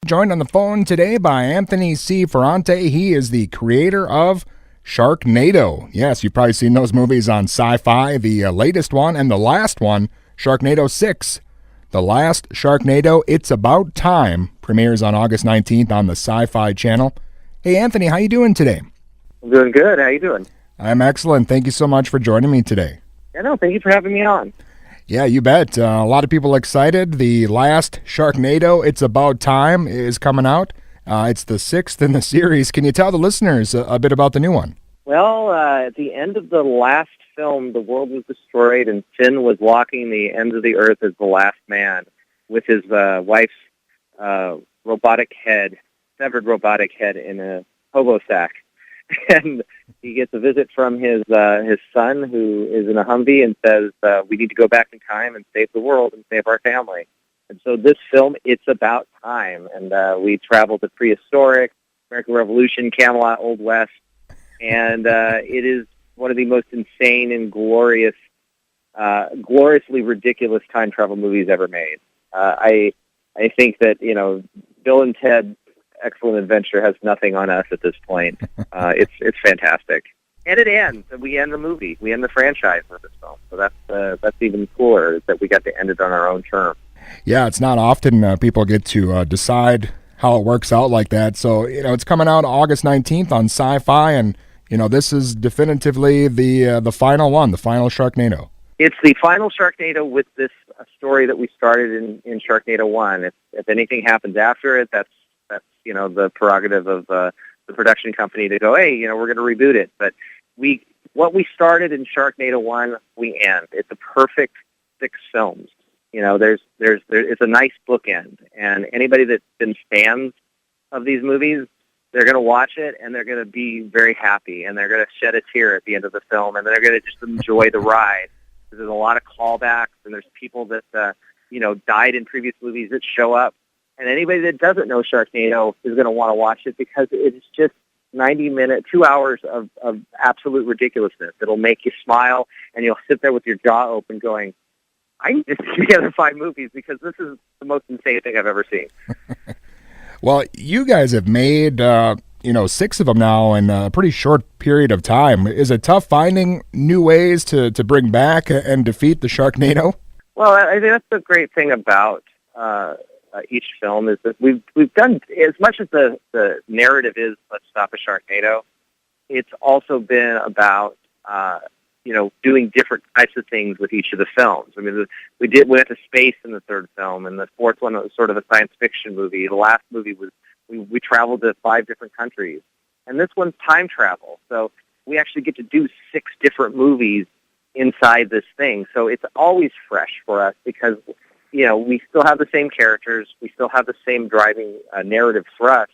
Joined on the phone today by Anthony C. Ferrante. He is the creator of Sharknado. Yes, you've probably seen those movies on Sci-Fi, the latest one and the last one, Sharknado 6. The last Sharknado, It's About Time, premieres on August 19th on the Sci-Fi channel. Hey, Anthony, how you doing today? I'm doing good. How you doing? I'm excellent. Thank you so much for joining me today. Yeah, no, thank you for having me on. Yeah, you bet. A lot of people excited. The last Sharknado, It's About Time, is coming out. It's the sixth in the series. Can you tell the listeners a bit about the new one? Well, at the end of the last film, the world was destroyed, and Finn was walking the ends of the earth as the last man with his wife's robotic head, severed robotic head in a hobo sack. And he gets a visit from his son, who is in a Humvee, and says, we need to go back in time and save the world and save our family. And so this film, It's About Time. And we travel to prehistoric, American Revolution, Camelot, Old West. And it is one of the most insane and gloriously ridiculous time travel movies ever made. I think that, Bill and Ted Excellent Adventure has nothing on us at this point. It's fantastic, and it ends. And we end the movie. We end the franchise with this film. So that's even cooler that we got to end it on our own terms. Yeah, it's not often people get to decide how it works out like that. So it's coming out August 19th on Sci-Fi, and this is definitively the final one, the final Sharknado. It's the final Sharknado with this story that we started in Sharknado 1. If anything happens after it, that's the prerogative of the production company to go, hey, we're going to reboot it. But what we started in Sharknado 1, we end. It's a perfect 6 films. It's a nice bookend. And anybody that's been fans of these movies, they're going to watch it and they're going to be very happy, and they're going to shed a tear at the end of the film, and they're going to just enjoy the ride. There's a lot of callbacks, and there's people that died in previous movies that show up. And anybody that doesn't know Sharknado is going to want to watch it because it's just 2 hours of absolute ridiculousness. It'll make you smile, and you'll sit there with your jaw open going, I need to see the other 5 movies because this is the most insane thing I've ever seen. Well, you guys have made, 6 of them now in a pretty short period of time. Is it tough finding new ways to bring back and defeat the Sharknado? Well, I think that's the great thing about each film is that we've done, as much as the narrative is let's stop a Sharknado, it's also been about doing different types of things with each of the films. I mean, we went to space in the 3rd film, and the 4th one was sort of a science fiction movie. The last movie was we traveled to 5 different countries, and this one's time travel. So we actually get to do 6 different movies inside this thing. So it's always fresh for us because we still have the same characters, we still have the same driving narrative thrust,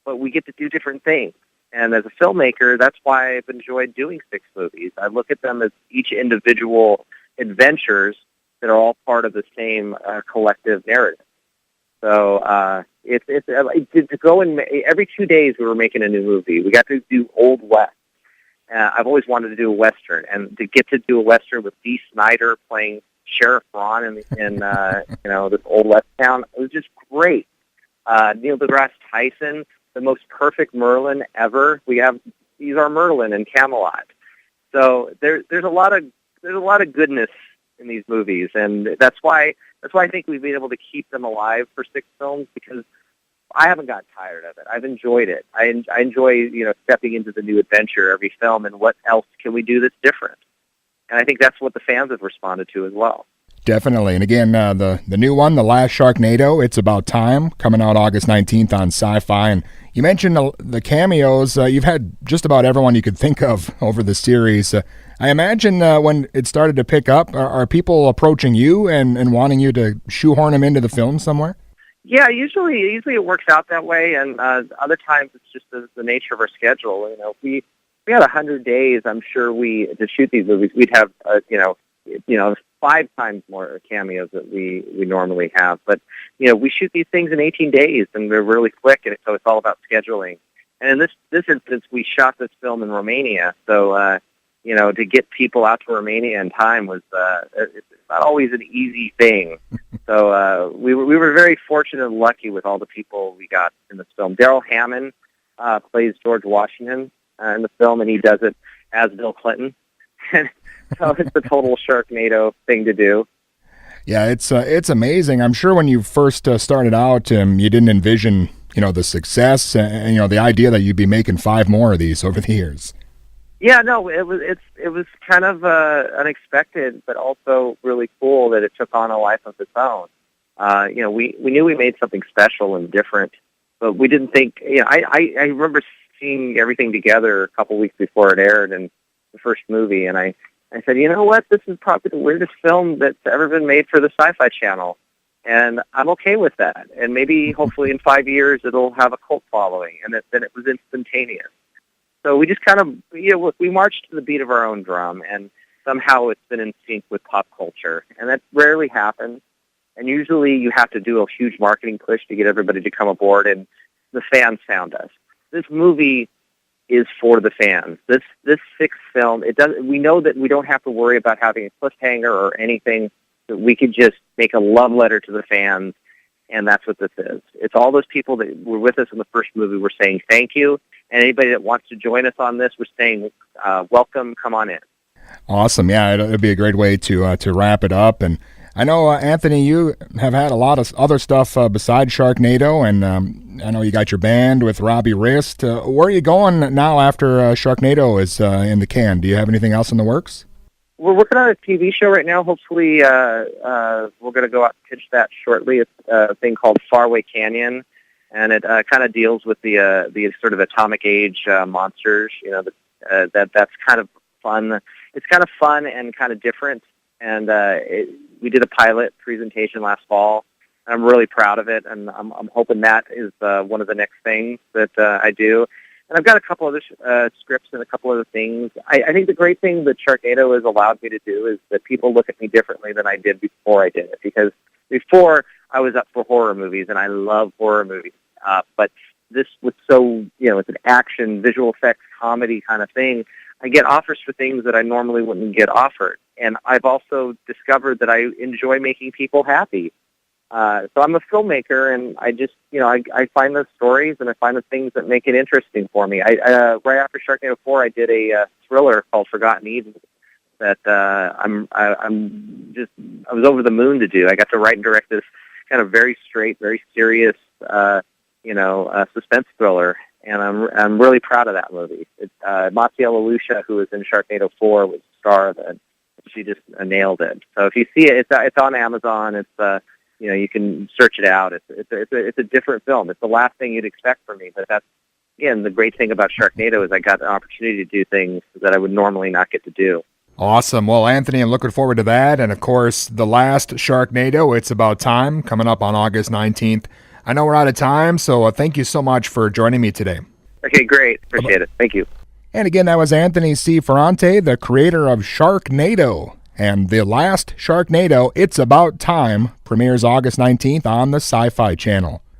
but we get to do different things. And as a filmmaker, that's why I've enjoyed doing 6 movies. I look at them as each individual adventures that are all part of the same collective narrative. So it's to go and every 2 days we were making a new movie. We got to do Old West. I've always wanted to do a Western, and to get to do a Western with Dee Snider playing Sheriff Ron in this Old West town, it was just great. Neil deGrasse Tyson, the most perfect Merlin ever. He's our Merlin in Camelot. So there's a lot of goodness in these movies, and that's why I think we've been able to keep them alive for 6 films, because I haven't gotten tired of it. I've enjoyed it. I enjoy stepping into the new adventure every film, and what else can we do that's different? And I think that's what the fans have responded to as well. Definitely. And again, the new one, The Last Sharknado, It's About Time, coming out August 19th on Sci-Fi. And you mentioned the cameos. You've had just about everyone you could think of over the series. I imagine when it started to pick up, are people approaching you and wanting you to shoehorn them into the film somewhere? Yeah, usually it works out that way, and other times it's just the nature of our schedule. If we had 100 days, I'm sure to shoot these movies, we'd have 5 times more cameos that we normally have. But we shoot these things in 18 days, and they're really quick, and so it's all about scheduling. And in this instance, we shot this film in Romania, so to get people out to Romania in time was not always an easy thing. So we were very fortunate and lucky with all the people we got in this film. Daryl Hammond plays George Washington in the film, and he does it as Bill Clinton. So it's a total Sharknado thing to do. Yeah, it's amazing. I'm sure when you first started out, you didn't envision, the success and, the idea that you'd be making 5 more of these over the years. Yeah, no, it was kind of unexpected, but also really cool that it took on a life of its own. We knew we made something special and different, but we didn't think. I remember seeing everything together a couple weeks before it aired in the first movie, and I said, you know what, this is probably the weirdest film that's ever been made for the Sci-Fi Channel, and I'm okay with that. And maybe, hopefully, in 5 years, it'll have a cult following, and then it was instantaneous. So we just kind of, we marched to the beat of our own drum, and somehow it's been in sync with pop culture, and that rarely happens. And usually you have to do a huge marketing push to get everybody to come aboard, and the fans found us. This movie is for the fans. This 6th film, we know that we don't have to worry about having a cliffhanger or anything, that we could just make a love letter to the fans, and that's what this is. It's all those people that were with us in the first movie. We're saying thank you, and anybody that wants to join us on this, we're saying welcome, come on in. Awesome. Yeah, it'd be a great way to wrap it up. And I know, Anthony, you have had a lot of other stuff besides Sharknado, and I know you got your band with Robbie Rist. Where are you going now after Sharknado is in the can? Do you have anything else in the works? We're working on a TV show right now. Hopefully, we're going to go out and pitch that shortly. It's a thing called Faraway Canyon, and it kind of deals with the sort of atomic age monsters. That's kind of fun. It's kind of fun and kind of different. And we did a pilot presentation last fall. I'm really proud of it, and I'm hoping that is one of the next things that I do. And I've got a couple other scripts and a couple other things. I think the great thing that Sharknado has allowed me to do is that people look at me differently than I did before I did it. Because before, I was up for horror movies, and I love horror movies. But this was so, it's an action, visual effects, comedy kind of thing. I get offers for things that I normally wouldn't get offered. And I've also discovered that I enjoy making people happy. So I'm a filmmaker, and I just, I find those stories and I find the things that make it interesting for me. Right after Sharknado 4, I did a thriller called Forgotten Eden that I was over the moon to do. I got to write and direct this kind of very straight, very serious, suspense thriller, and I'm really proud of that movie. Maciel Alusha, who was in Sharknado 4, was the star of it. She just nailed it. So if you see it, it's on Amazon. It's you can search it out. It's a different film. It's the last thing you'd expect from me. But that's, again, the great thing about Sharknado is I got an opportunity to do things that I would normally not get to do. Awesome. Well, Anthony, I'm looking forward to that. And, of course, the last Sharknado, It's About Time, coming up on August 19th. I know we're out of time, so thank you so much for joining me today. Okay, great. Appreciate it. Thank you. And again, that was Anthony C. Ferrante, the creator of Sharknado. And the last Sharknado, It's About Time, premieres August 19th on the Sci-Fi Channel.